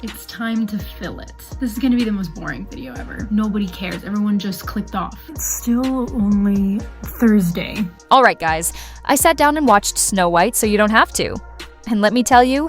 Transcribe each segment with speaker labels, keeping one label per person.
Speaker 1: It's time to fill it. This is gonna be the most boring video ever. Nobody cares. Everyone just clicked off. It's still only Thursday.
Speaker 2: Alright guys, I sat down and watched Snow White so you don't have to. And let me tell you,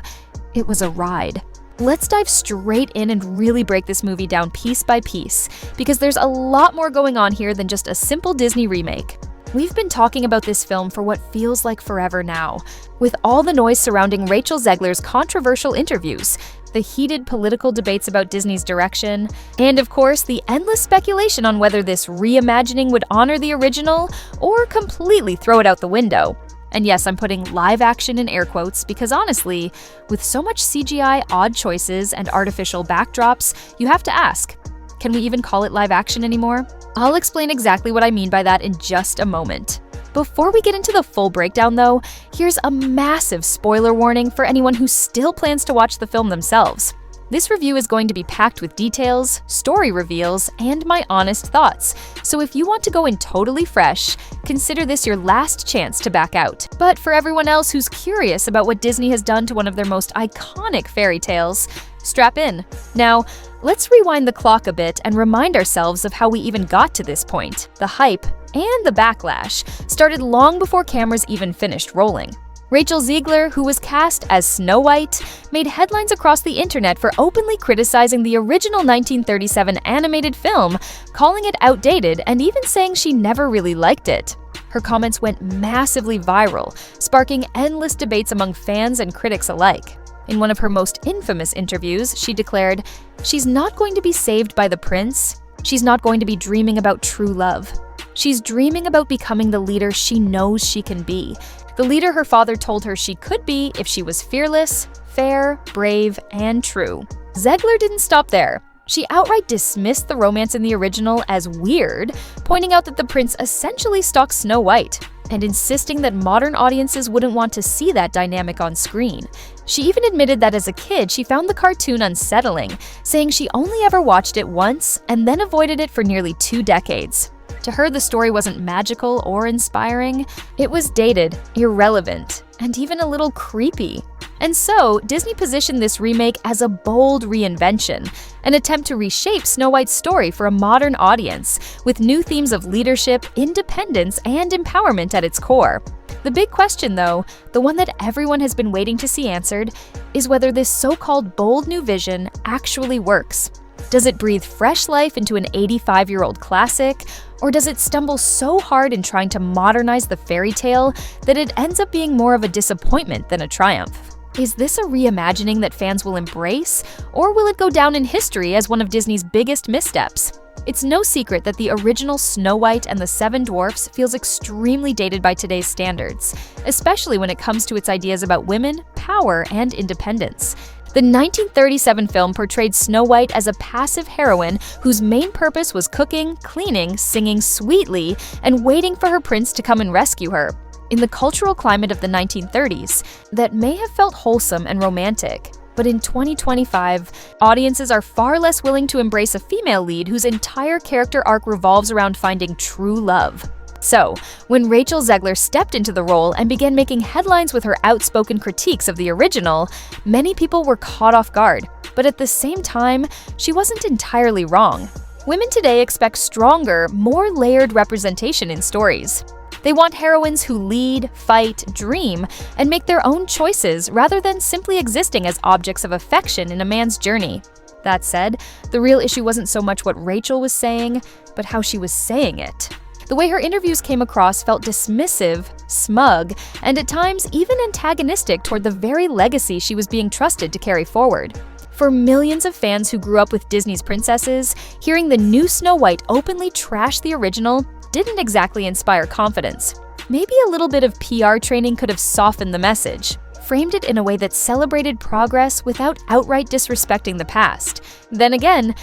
Speaker 2: it was a ride. Let's dive straight in and really break this movie down piece by piece, because there's a lot more going on here than just a simple Disney remake. We've been talking about this film for what feels like forever now, with all the noise surrounding Rachel Zegler's controversial interviews, the heated political debates about Disney's direction, and of course, the endless speculation on whether this reimagining would honor the original or completely throw it out the window. And yes, I'm putting live action in air quotes because honestly, with so much CGI, odd choices, and artificial backdrops, you have to ask, can we even call it live action anymore? I'll explain exactly what I mean by that in just a moment. Before we get into the full breakdown though, here's a massive spoiler warning for anyone who still plans to watch the film themselves. This review is going to be packed with details, story reveals, and my honest thoughts, so if you want to go in totally fresh, consider this your last chance to back out. But for everyone else who's curious about what Disney has done to one of their most iconic fairy tales, strap in. Now, let's rewind the clock a bit and remind ourselves of how we even got to this point. The hype and the backlash started long before cameras even finished rolling. Rachel Zegler, who was cast as Snow White, made headlines across the internet for openly criticizing the original 1937 animated film, calling it outdated and even saying she never really liked it. Her comments went massively viral, sparking endless debates among fans and critics alike. In one of her most infamous interviews, she declared, "She's not going to be saved by the prince. She's not going to be dreaming about true love. She's dreaming about becoming the leader she knows she can be. The leader her father told her she could be if she was fearless, fair, brave, and true." Zegler didn't stop there. She outright dismissed the romance in the original as weird, pointing out that the prince essentially stalks Snow White, and insisting that modern audiences wouldn't want to see that dynamic on screen. She even admitted that as a kid, she found the cartoon unsettling, saying she only ever watched it once and then avoided it for nearly 2 decades. To her, the story wasn't magical or inspiring. It was dated, irrelevant, and even a little creepy. And so, Disney positioned this remake as a bold reinvention, an attempt to reshape Snow White's story for a modern audience, with new themes of leadership, independence, and empowerment at its core. The big question, though, the one that everyone has been waiting to see answered, is whether this so-called bold new vision actually works. Does it breathe fresh life into an 85-year-old classic, or does it stumble so hard in trying to modernize the fairy tale that it ends up being more of a disappointment than a triumph? Is this a reimagining that fans will embrace, or will it go down in history as one of Disney's biggest missteps? It's no secret that the original Snow White and the Seven Dwarfs feels extremely dated by today's standards, especially when it comes to its ideas about women, power, and independence. The 1937 film portrayed Snow White as a passive heroine whose main purpose was cooking, cleaning, singing sweetly, and waiting for her prince to come and rescue her. In the cultural climate of the 1930s, that may have felt wholesome and romantic. But in 2025, audiences are far less willing to embrace a female lead whose entire character arc revolves around finding true love. So, when Rachel Zegler stepped into the role and began making headlines with her outspoken critiques of the original, many people were caught off guard. But at the same time, she wasn't entirely wrong. Women today expect stronger, more layered representation in stories. They want heroines who lead, fight, dream, and make their own choices rather than simply existing as objects of affection in a man's journey. That said, the real issue wasn't so much what Rachel was saying, but how she was saying it. The way her interviews came across felt dismissive, smug, and at times even antagonistic toward the very legacy she was being trusted to carry forward. For millions of fans who grew up with Disney's princesses, hearing the new Snow White openly trash the original didn't exactly inspire confidence. Maybe a little bit of PR training could have softened the message, framed it in a way that celebrated progress without outright disrespecting the past. Then again,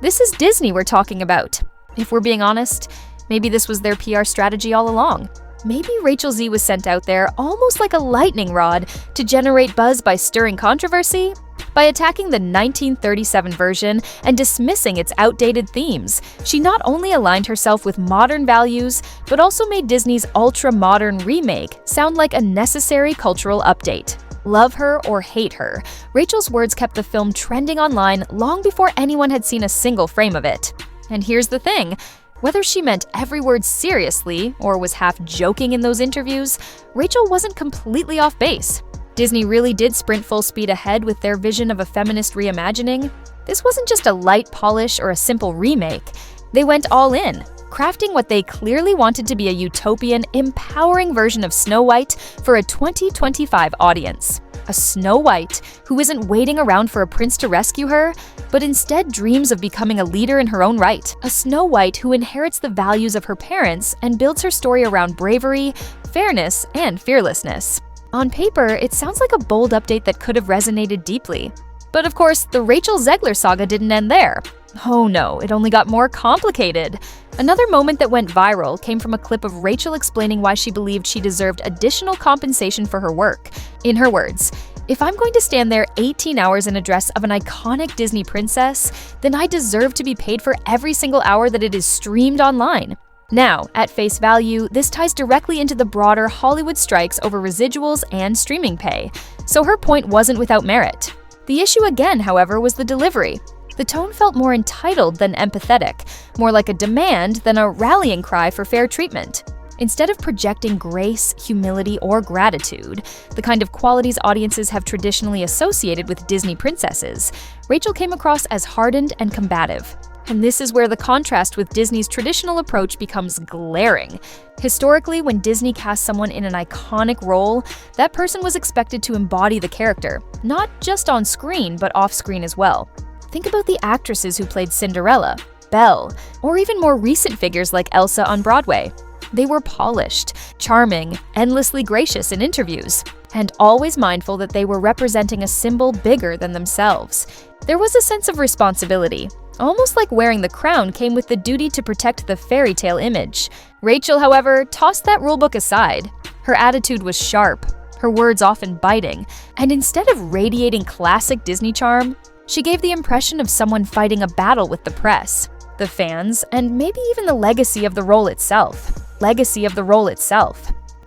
Speaker 2: this is Disney we're talking about. If we're being honest, maybe this was their PR strategy all along. Maybe Rachel Z was sent out there almost like a lightning rod to generate buzz by stirring controversy. By attacking the 1937 version and dismissing its outdated themes, she not only aligned herself with modern values, but also made Disney's ultra-modern remake sound like a necessary cultural update. Love her or hate her, Rachel's words kept the film trending online long before anyone had seen a single frame of it. And here's the thing. Whether she meant every word seriously or was half joking in those interviews, Rachel wasn't completely off base. Disney really did sprint full speed ahead with their vision of a feminist reimagining. This wasn't just a light polish or a simple remake. They went all in, crafting what they clearly wanted to be a utopian, empowering version of Snow White for a 2025 audience. A Snow White who isn't waiting around for a prince to rescue her, but instead dreams of becoming a leader in her own right. A Snow White who inherits the values of her parents and builds her story around bravery, fairness, and fearlessness. On paper, it sounds like a bold update that could have resonated deeply. But of course, the Rachel Zegler saga didn't end there. Oh no, it only got more complicated. Another moment that went viral came from a clip of Rachel explaining why she believed she deserved additional compensation for her work. In her words, "If I'm going to stand there 18 hours in a dress of an iconic Disney princess, then I deserve to be paid for every single hour that it is streamed online." Now, at face value, this ties directly into the broader Hollywood strikes over residuals and streaming pay, so her point wasn't without merit. The issue again, however, was the delivery. The tone felt more entitled than empathetic, more like a demand than a rallying cry for fair treatment. Instead of projecting grace, humility, or gratitude, the kind of qualities audiences have traditionally associated with Disney princesses, Rachel came across as hardened and combative. And this is where the contrast with Disney's traditional approach becomes glaring. Historically, when Disney cast someone in an iconic role, that person was expected to embody the character, not just on screen, but off screen as well. Think about the actresses who played Cinderella, Belle, or even more recent figures like Elsa on Broadway. They were polished, charming, endlessly gracious in interviews, and always mindful that they were representing a symbol bigger than themselves. There was a sense of responsibility, almost like wearing the crown came with the duty to protect the fairy tale image. Rachel, however, tossed that rulebook aside. Her attitude was sharp, her words often biting, and instead of radiating classic Disney charm, she gave the impression of someone fighting a battle with the press, the fans, and maybe even the legacy of the role itself.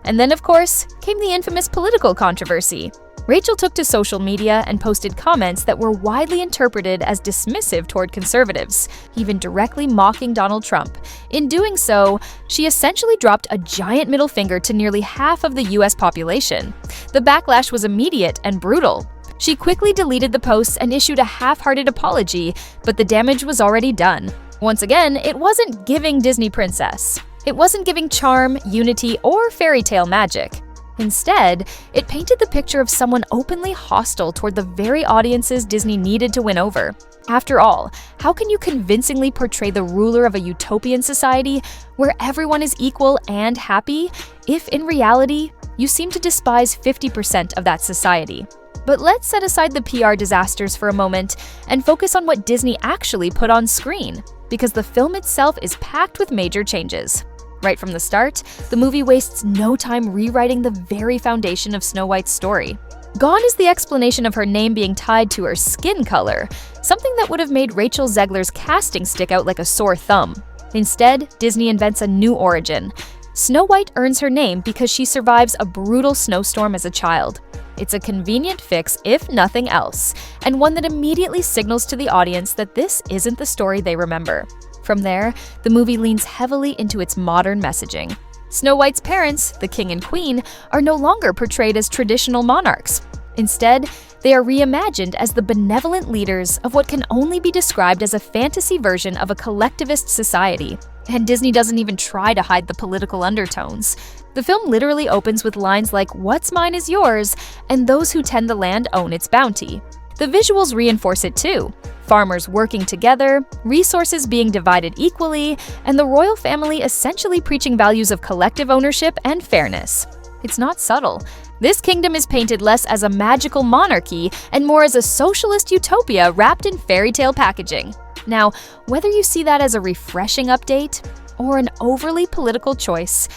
Speaker 2: And then, of course, came the infamous political controversy. Rachel took to social media and posted comments that were widely interpreted as dismissive toward conservatives, even directly mocking Donald Trump. In doing so, she essentially dropped a giant middle finger to nearly half of the US population. The backlash was immediate and brutal. She quickly deleted the posts and issued a half-hearted apology, but the damage was already done. Once again, it wasn't giving Disney princess. It wasn't giving charm, unity, or fairy tale magic. Instead, it painted the picture of someone openly hostile toward the very audiences Disney needed to win over. After all, how can you convincingly portray the ruler of a utopian society where everyone is equal and happy if, in reality, you seem to despise 50% of that society? But let's set aside the PR disasters for a moment and focus on what Disney actually put on screen, because the film itself is packed with major changes. Right from the start, the movie wastes no time rewriting the very foundation of Snow White's story. Gone is the explanation of her name being tied to her skin color, something that would have made Rachel Zegler's casting stick out like a sore thumb. Instead, Disney invents a new origin. Snow White earns her name because she survives a brutal snowstorm as a child. It's a convenient fix, if nothing else, and one that immediately signals to the audience that this isn't the story they remember. From there, the movie leans heavily into its modern messaging. Snow White's parents, the king and queen, are no longer portrayed as traditional monarchs. Instead, they are reimagined as the benevolent leaders of what can only be described as a fantasy version of a collectivist society. And Disney doesn't even try to hide the political undertones. The film literally opens with lines like, "What's mine is yours," and "Those who tend the land own its bounty." The visuals reinforce it too. Farmers working together, resources being divided equally, and the royal family essentially preaching values of collective ownership and fairness. It's not subtle. This kingdom is painted less as a magical monarchy and more as a socialist utopia wrapped in fairy tale packaging. Now, whether you see that as a refreshing update or an overly political choice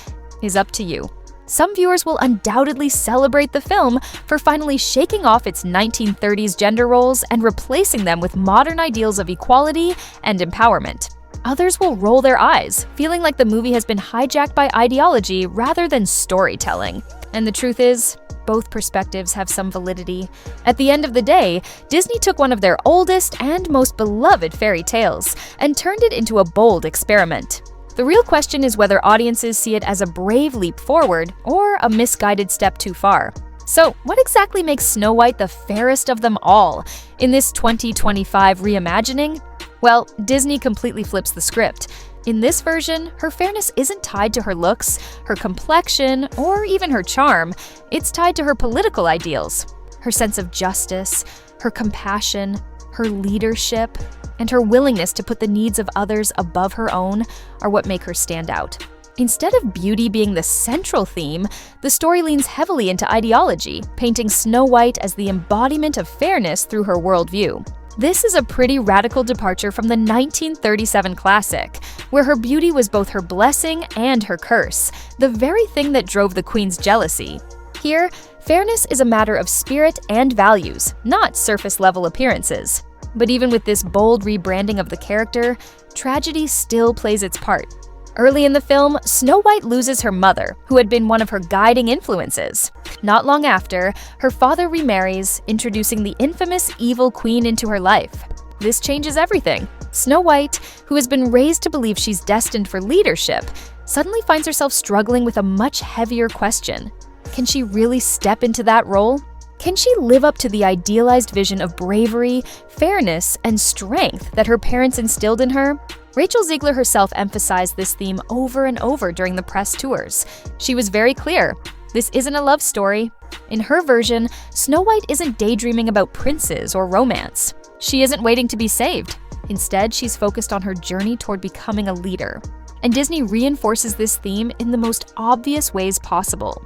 Speaker 2: is up to you. Some viewers will undoubtedly celebrate the film for finally shaking off its 1930s gender roles and replacing them with modern ideals of equality and empowerment. Others will roll their eyes, feeling like the movie has been hijacked by ideology rather than storytelling. And the truth is, both perspectives have some validity. At the end of the day, Disney took one of their oldest and most beloved fairy tales and turned it into a bold experiment. The real question is whether audiences see it as a brave leap forward or a misguided step too far. So, what exactly makes Snow White the fairest of them all in this 2025 reimagining? Well, Disney completely flips the script. In this version, her fairness isn't tied to her looks, her complexion, or even her charm. It's tied to her political ideals, her sense of justice, her compassion, her leadership, and her willingness to put the needs of others above her own are what make her stand out. Instead of beauty being the central theme, the story leans heavily into ideology, painting Snow White as the embodiment of fairness through her worldview. This is a pretty radical departure from the 1937 classic, where her beauty was both her blessing and her curse, the very thing that drove the Queen's jealousy. Here, fairness is a matter of spirit and values, not surface-level appearances. But even with this bold rebranding of the character, tragedy still plays its part. Early in the film, Snow White loses her mother, who had been one of her guiding influences. Not long after, her father remarries, introducing the infamous evil queen into her life. This changes everything. Snow White, who has been raised to believe she's destined for leadership, suddenly finds herself struggling with a much heavier question. Can she really step into that role? Can she live up to the idealized vision of bravery, fairness, and strength that her parents instilled in her? Rachel Zegler herself emphasized this theme over and over during the press tours. She was very clear. This isn't a love story. In her version, Snow White isn't daydreaming about princes or romance. She isn't waiting to be saved. Instead, she's focused on her journey toward becoming a leader. And Disney reinforces this theme in the most obvious ways possible.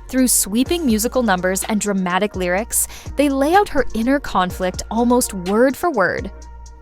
Speaker 2: Through sweeping musical numbers and dramatic lyrics, they lay out her inner conflict almost word for word.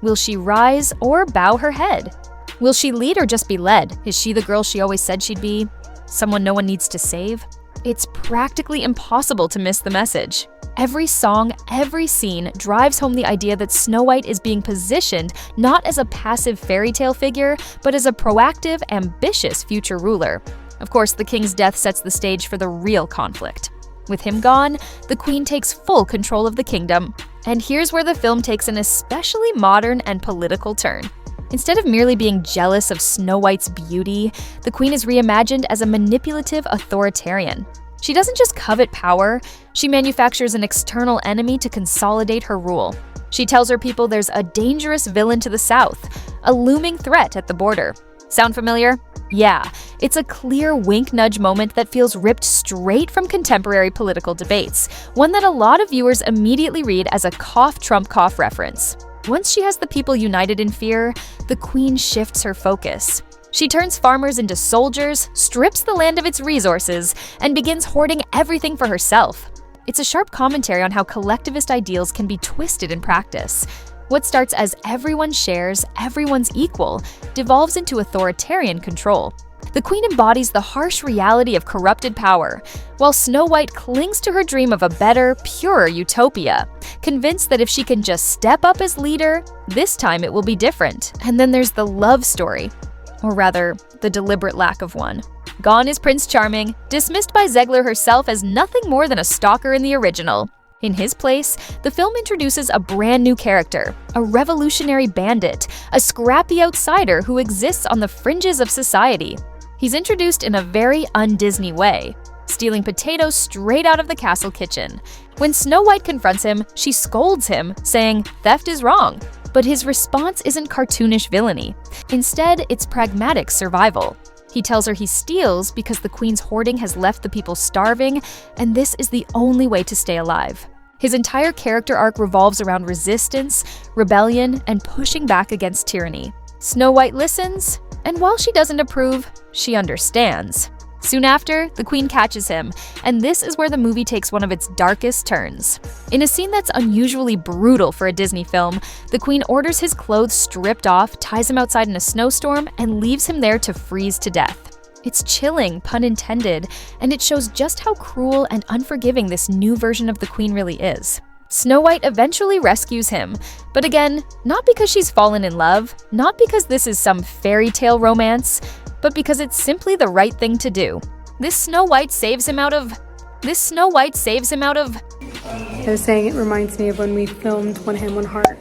Speaker 2: Will she rise or bow her head? Will she lead or just be led? Is she the girl she always said she'd be? Someone no one needs to save? It's practically impossible to miss the message. Every song, every scene drives home the idea that Snow White is being positioned not as a passive fairy tale figure, but as a proactive, ambitious future ruler. Of course, the king's death sets the stage for the real conflict. With him gone, the queen takes full control of the kingdom. And here's where the film takes an especially modern and political turn. Instead of merely being jealous of Snow White's beauty, the queen is reimagined as a manipulative authoritarian. She doesn't just covet power, she manufactures an external enemy to consolidate her rule. She tells her people there's a dangerous villain to the south, a looming threat at the border. Sound familiar? Yeah, it's a clear wink-nudge moment that feels ripped straight from contemporary political debates, one that a lot of viewers immediately read as a cough-Trump-cough reference. Once she has the people united in fear, the queen shifts her focus. She turns farmers into soldiers, strips the land of its resources, and begins hoarding everything for herself. It's a sharp commentary on how collectivist ideals can be twisted in practice. What starts as everyone shares, everyone's equal, devolves into authoritarian control. The queen embodies the harsh reality of corrupted power, while Snow White clings to her dream of a better, purer utopia, convinced that if she can just step up as leader, this time it will be different. And then there's the love story, or rather, the deliberate lack of one. Gone is Prince Charming, dismissed by Zegler herself as nothing more than a stalker in the original. In his place, the film introduces a brand new character, a revolutionary bandit, a scrappy outsider who exists on the fringes of society. He's introduced in a very un-Disney way, stealing potatoes straight out of the castle kitchen. When Snow White confronts him, she scolds him, saying, "Theft is wrong." But his response isn't cartoonish villainy. Instead, it's pragmatic survival. He tells her he steals because the queen's hoarding has left the people starving, and this is the only way to stay alive. His entire character arc revolves around resistance, rebellion, and pushing back against tyranny. Snow White listens, and while she doesn't approve, she understands. Soon after, the queen catches him, and this is where the movie takes one of its darkest turns. In a scene that's unusually brutal for a Disney film, the queen orders his clothes stripped off, ties him outside in a snowstorm, and leaves him there to freeze to death. It's chilling, pun intended, and it shows just how cruel and unforgiving this new version of the queen really is. Snow White eventually rescues him, but again, not because she's fallen in love, not because this is some fairy tale romance, but because it's simply the right thing to do. This Snow White saves him out of This Snow White saves him out of
Speaker 1: I was saying it reminds me of when we filmed One Hand, One Heart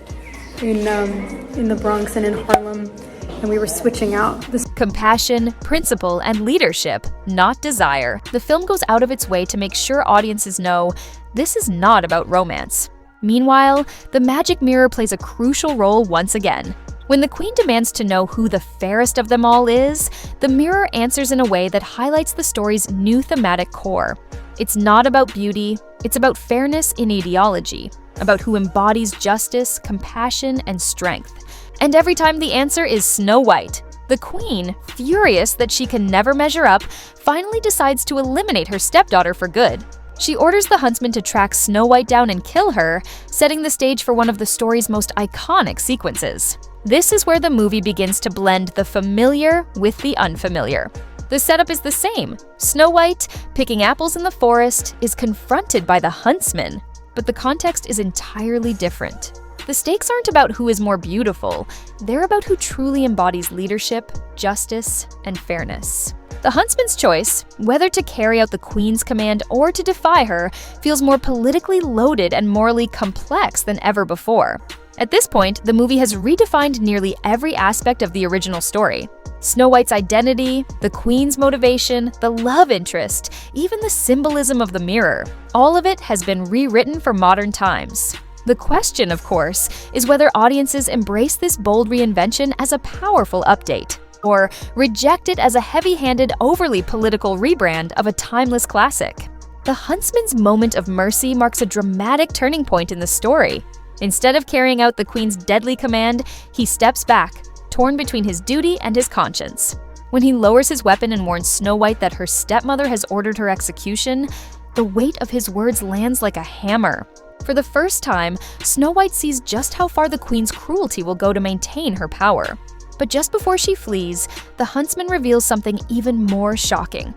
Speaker 1: in the Bronx and in Harlem, and we were switching out the
Speaker 2: compassion, principle, and leadership, not desire. The film goes out of its way to make sure audiences know this is not about romance. Meanwhile, the magic mirror plays a crucial role once again. When the queen demands to know who the fairest of them all is, the mirror answers in a way that highlights the story's new thematic core. It's not about beauty, it's about fairness in ideology, about who embodies justice, compassion, and strength. And every time the answer is Snow White, the queen, furious that she can never measure up, finally decides to eliminate her stepdaughter for good. She orders the huntsman to track Snow White down and kill her, setting the stage for one of the story's most iconic sequences. This is where the movie begins to blend the familiar with the unfamiliar. The setup is the same. Snow White, picking apples in the forest, is confronted by the huntsman, but the context is entirely different. The stakes aren't about who is more beautiful, they're about who truly embodies leadership, justice, and fairness. The huntsman's choice, whether to carry out the queen's command or to defy her, feels more politically loaded and morally complex than ever before. At this point, the movie has redefined nearly every aspect of the original story. Snow White's identity, the queen's motivation, the love interest, even the symbolism of the mirror, all of it has been rewritten for modern times. The question, of course, is whether audiences embrace this bold reinvention as a powerful update, or reject it as a heavy-handed, overly political rebrand of a timeless classic. The huntsman's moment of mercy marks a dramatic turning point in the story. Instead of carrying out the queen's deadly command, he steps back, torn between his duty and his conscience. When he lowers his weapon and warns Snow White that her stepmother has ordered her execution, the weight of his words lands like a hammer. For the first time, Snow White sees just how far the queen's cruelty will go to maintain her power. But just before she flees, the huntsman reveals something even more shocking.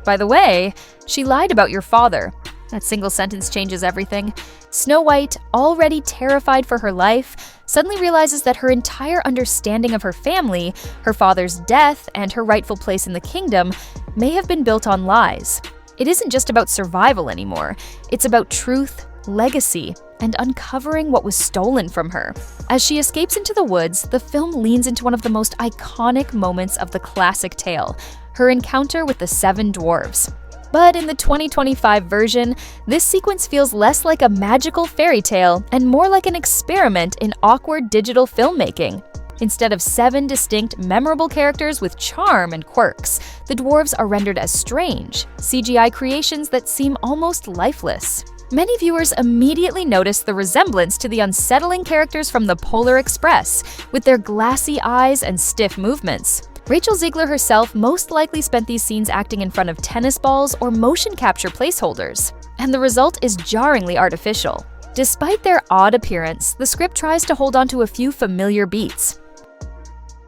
Speaker 2: By the way, she lied about your father. That single sentence changes everything. Snow White, already terrified for her life, suddenly realizes that her entire understanding of her family, her father's death, and her rightful place in the kingdom may have been built on lies. It isn't just about survival anymore. It's about truth, legacy, and uncovering what was stolen from her. As she escapes into the woods, the film leans into one of the most iconic moments of the classic tale, her encounter with the 7 dwarves. But in the 2025 version, this sequence feels less like a magical fairy tale and more like an experiment in awkward digital filmmaking. Instead of 7 distinct, memorable characters with charm and quirks, the dwarves are rendered as strange, CGI creations that seem almost lifeless. Many viewers immediately notice the resemblance to the unsettling characters from the Polar Express, with their glassy eyes and stiff movements. Rachel Zegler herself most likely spent these scenes acting in front of tennis balls or motion capture placeholders, and the result is jarringly artificial. Despite their odd appearance, the script tries to hold on to a few familiar beats.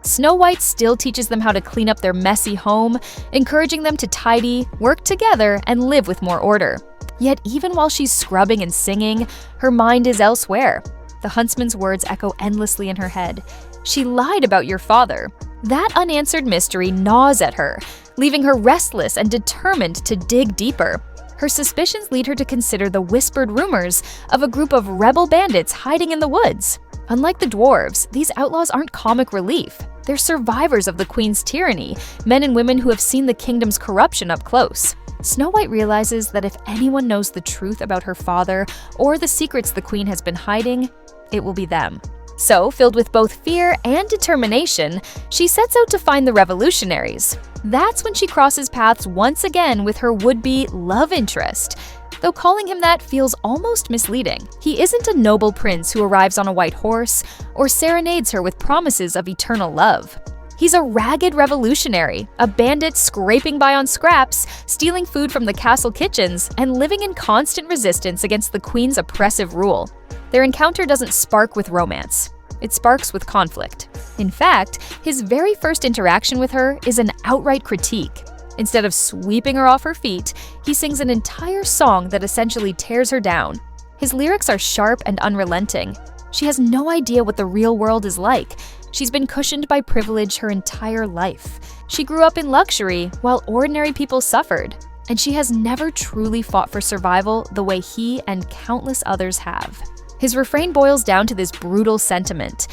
Speaker 2: Snow White still teaches them how to clean up their messy home, encouraging them to tidy, work together, and live with more order. Yet even while she's scrubbing and singing, her mind is elsewhere. The huntsman's words echo endlessly in her head. She lied about your father. That unanswered mystery gnaws at her, leaving her restless and determined to dig deeper. Her suspicions lead her to consider the whispered rumors of a group of rebel bandits hiding in the woods. Unlike the dwarves, these outlaws aren't comic relief. They're survivors of the queen's tyranny, men and women who have seen the kingdom's corruption up close. Snow White realizes that if anyone knows the truth about her father or the secrets the queen has been hiding, it will be them. So, filled with both fear and determination, she sets out to find the revolutionaries. That's when she crosses paths once again with her would-be love interest. Though calling him that feels almost misleading. He isn't a noble prince who arrives on a white horse or serenades her with promises of eternal love. He's a ragged revolutionary, a bandit scraping by on scraps, stealing food from the castle kitchens, and living in constant resistance against the queen's oppressive rule. Their encounter doesn't spark with romance. It sparks with conflict. In fact, his very first interaction with her is an outright critique. Instead of sweeping her off her feet, he sings an entire song that essentially tears her down. His lyrics are sharp and unrelenting. She has no idea what the real world is like. She's been cushioned by privilege her entire life. She grew up in luxury while ordinary people suffered. and she has never truly fought for survival the way he and countless others have. His refrain boils down to this brutal sentiment: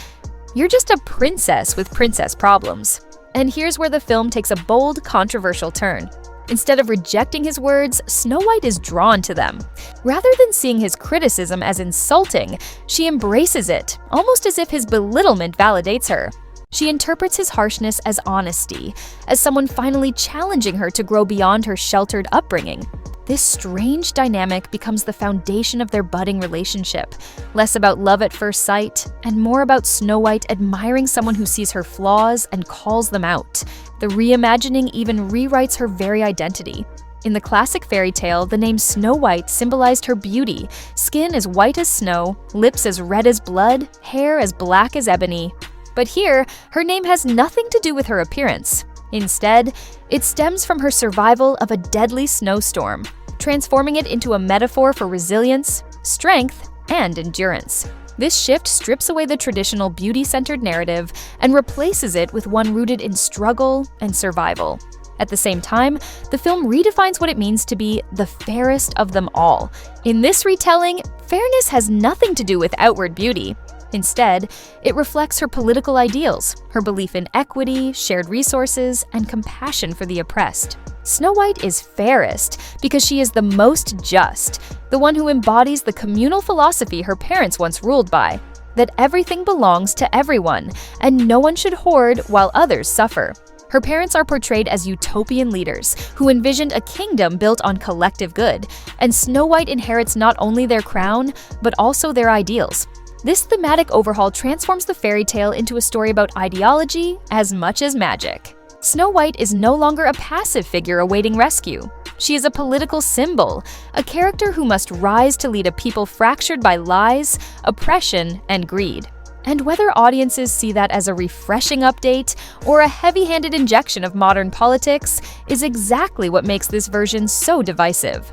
Speaker 2: "You're just a princess with princess problems." And here's where the film takes a bold, controversial turn. Instead of rejecting his words, Snow White is drawn to them. Rather than seeing his criticism as insulting, she embraces it, almost as if his belittlement validates her. She interprets his harshness as honesty, as someone finally challenging her to grow beyond her sheltered upbringing. This strange dynamic becomes the foundation of their budding relationship, less about love at first sight, and more about Snow White admiring someone who sees her flaws and calls them out. The reimagining even rewrites her very identity. In the classic fairy tale, the name Snow White symbolized her beauty: skin as white as snow, lips as red as blood, hair as black as ebony. But here, her name has nothing to do with her appearance. Instead, it stems from her survival of a deadly snowstorm, transforming it into a metaphor for resilience, strength, and endurance. This shift strips away the traditional beauty-centered narrative and replaces it with one rooted in struggle and survival. At the same time, the film redefines what it means to be the fairest of them all. In this retelling, fairness has nothing to do with outward beauty. Instead, it reflects her political ideals, her belief in equity, shared resources, and compassion for the oppressed. Snow White is fairest because she is the most just, the one who embodies the communal philosophy her parents once ruled by, that everything belongs to everyone, and no one should hoard while others suffer. Her parents are portrayed as utopian leaders who envisioned a kingdom built on collective good, and Snow White inherits not only their crown, but also their ideals. This thematic overhaul transforms the fairy tale into a story about ideology as much as magic. Snow White is no longer a passive figure awaiting rescue. She is a political symbol, a character who must rise to lead a people fractured by lies, oppression, and greed. And whether audiences see that as a refreshing update or a heavy-handed injection of modern politics is exactly what makes this version so divisive.